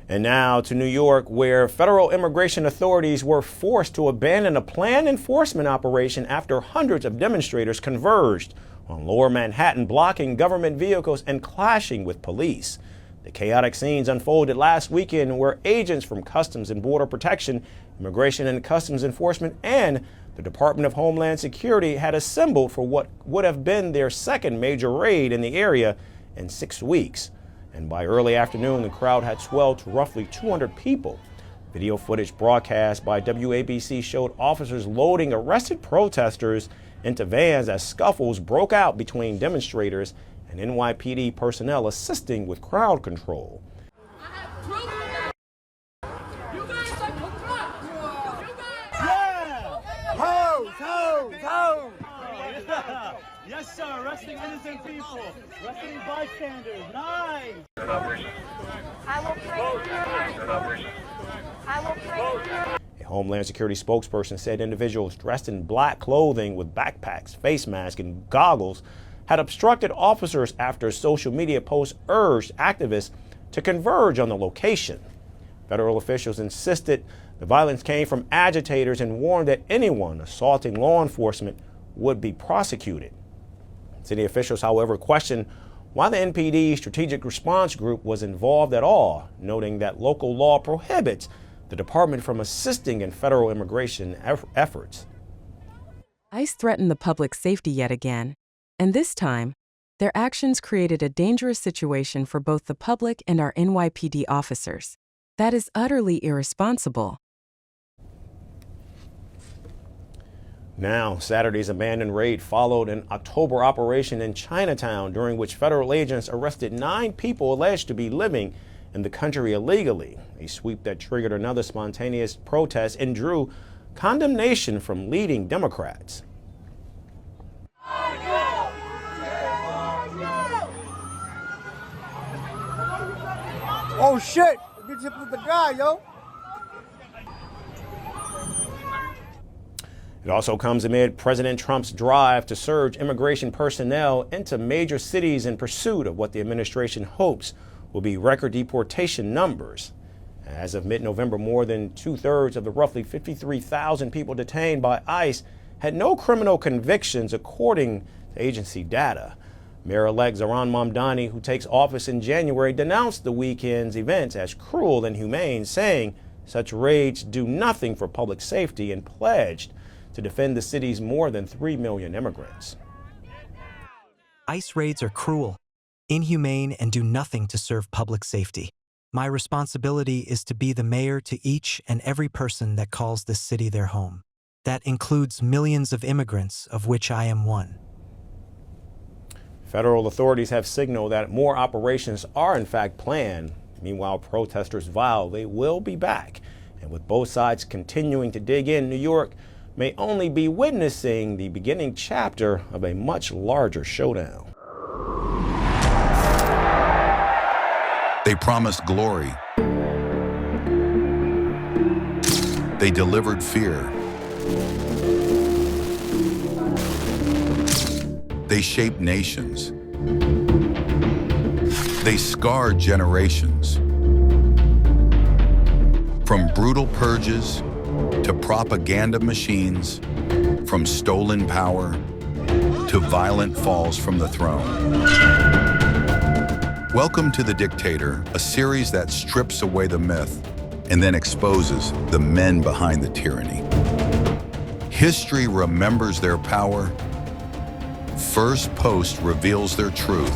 And now to New York, where federal immigration authorities were forced to abandon a planned enforcement operation after hundreds of demonstrators converged on Lower Manhattan, blocking government vehicles and clashing with police. The chaotic scenes unfolded last weekend where agents from Customs and Border Protection, Immigration and Customs Enforcement, and the Department of Homeland Security had assembled for what would have been their second major raid in the area in 6 weeks. And by early afternoon, the crowd had swelled to roughly 200 people. Video footage broadcast by WABC showed officers loading arrested protesters into vans as scuffles broke out between demonstrators and NYPD personnel assisting with crowd control. Yes, sir. Arresting innocent people. Arresting bystanders. Nice. I will pray. I will pray. A Homeland Security spokesperson said individuals dressed in black clothing with backpacks, face masks, and goggles had obstructed officers after social media posts urged activists to converge on the location. Federal officials insisted the violence came from agitators and warned that anyone assaulting law enforcement would be prosecuted. City officials, however, questioned why the NPD Strategic Response Group was involved at all, noting that local law prohibits the department from assisting in federal immigration efforts. ICE threatened the public safety yet again, and this time, their actions created a dangerous situation for both the public and our NYPD officers. That is utterly irresponsible. Now, Saturday's abandoned raid followed an October operation in Chinatown, during which federal agents arrested 9 people alleged to be living in the country illegally, a sweep that triggered another spontaneous protest and drew condemnation from leading Democrats. Oh shit! Get hit with the guy, yo! It also comes amid President Trump's drive to surge immigration personnel into major cities in pursuit of what the administration hopes will be record deportation numbers. As of mid-November, more than 2/3 of the roughly 53,000 people detained by ICE had no criminal convictions, according to agency data. Mayor-elect Zohran Mamdani, who takes office in January, denounced the weekend's events as cruel and inhumane, saying such raids do nothing for public safety, and pledged to defend the city's more than 3 million immigrants. ICE raids are cruel, inhumane, and do nothing to serve public safety. My responsibility is to be the mayor to each and every person that calls this city their home. That includes millions of immigrants, of which I am one. Federal authorities have signaled that more operations are in fact planned. Meanwhile, protesters vow they will be back. And with both sides continuing to dig in, New York may only be witnessing the beginning chapter of a much larger showdown. They promised glory. They delivered fear. They shaped nations. They scarred generations. From brutal purges to propaganda machines, from stolen power to violent falls from the throne. Welcome to The Dictator, a series that strips away the myth and then exposes the men behind the tyranny. History remembers their power. Firstpost reveals their truth.